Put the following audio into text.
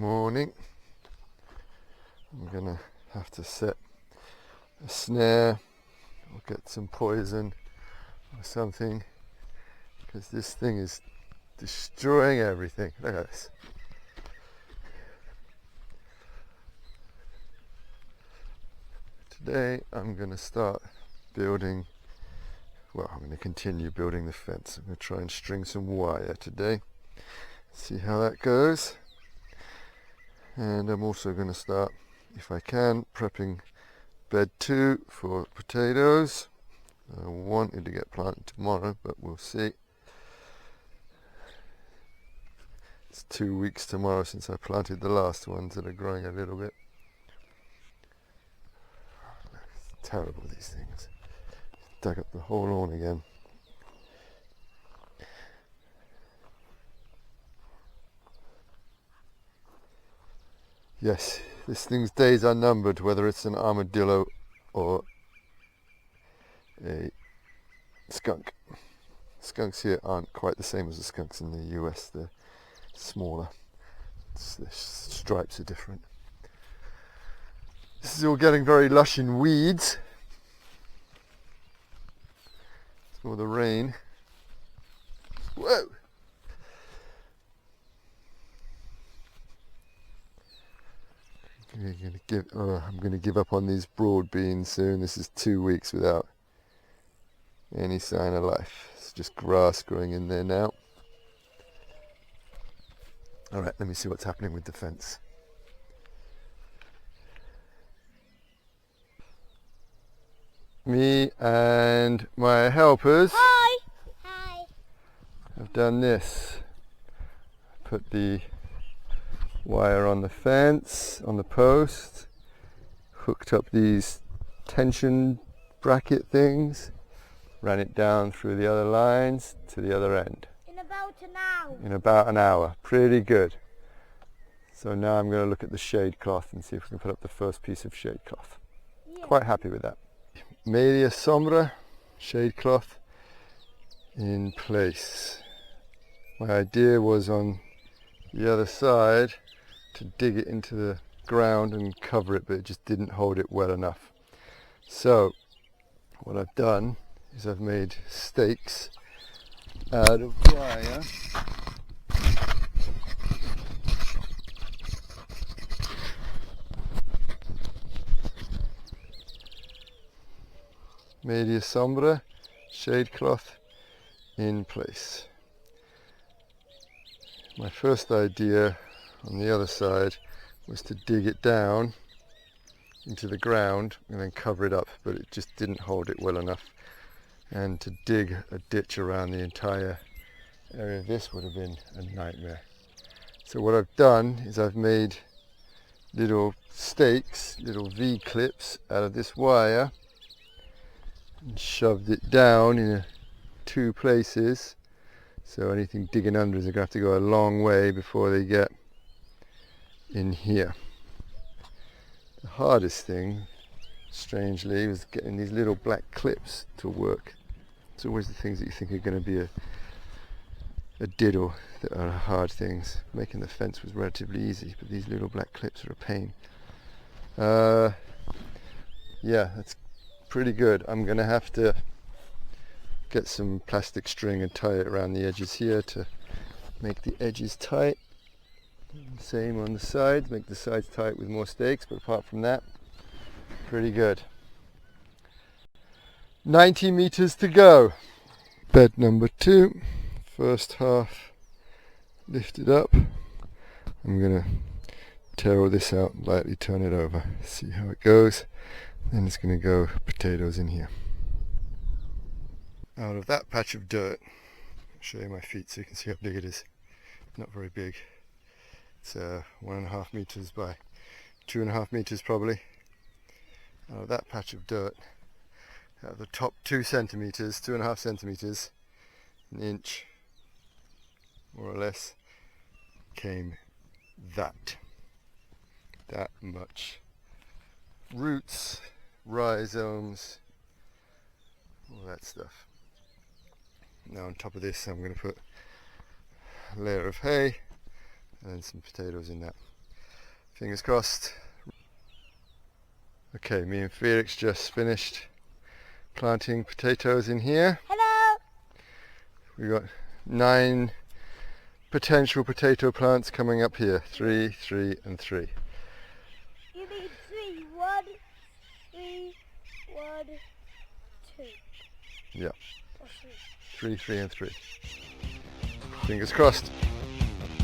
morning. I'm gonna have to set a snare or get some poison or something, because this thing is destroying everything. Look at this. Today I'm gonna start building, I'm going to continue building the fence. I'm going to try and string some wire today, see how that goes. And I'm also going to start, if I can, prepping bed 2 for potatoes. I wanted to get planted tomorrow, but we'll see. It's 2 weeks tomorrow since I planted the last ones that are growing a little bit. It's terrible, these things. Dug up the whole lawn again. Yes, this thing's days are numbered, whether it's an armadillo or a skunk. Skunks here aren't quite the same as the skunks in the US. They're smaller. The stripes are different. This is all getting very lush in weeds. It's all the rain. Whoa! I'm going to give up on these broad beans soon. This is 2 weeks without any sign of life. It's just grass growing in there now. Alright, let me see what's happening with the fence. Me and my helpers have done this. Put the wire on the fence, on the post, hooked up these tension bracket things, ran it down through the other lines to the other end. In about an hour. In about an hour. Pretty good. So now I'm going to look at the shade cloth and see if we can put up the first piece of shade cloth. Yeah. Quite happy with that. Media sombra shade cloth in place. My idea was on the other side to dig it into the ground and cover it, but it just didn't hold it well enough. So what I've done is I've made stakes out of wire. Media sombra shade cloth in place. My first idea on the other side was to dig it down into the ground and then cover it up, but it just didn't hold it well enough, and to dig a ditch around the entire area of this would have been a nightmare. So what I've done is I've made little stakes, little V-clips out of this wire, and shoved it down in 2 places, so anything digging under is going to have to go a long way before they get in here. The hardest thing, strangely, was getting these little black clips to work. It's always the things that you think are going to be a diddle that are hard things. Making the fence was relatively easy, but these little black clips are a pain. Yeah, that's pretty good. I'm going to have to get some plastic string and tie it around the edges here to make the edges tight. Same on the sides, make the sides tight with more stakes, but apart from that, pretty good. 90 meters to go. Bed number 2, first half lifted up. I'm going to tear all this out and lightly turn it over, see how it goes. Then it's going to go potatoes in here. Out of that patch of dirt, I'll show you my feet so you can see how big it is. Not very big. It's 1.5 meters by 2.5 meters probably. Out of that patch of dirt, out of the top 2 centimeters, 2.5 centimeters, an inch more or less, came that much. Roots, rhizomes, all that stuff. Now on top of this I'm going to put a layer of hay and then some potatoes in that. Fingers crossed. Okay, me and Felix just finished planting potatoes in here. Hello! We've got 9 potential potato plants coming up here. 3, 3 and 3. You mean 3, 1, 3, 1, 2. Yeah. Or 3. 3, 3 and 3. Fingers crossed.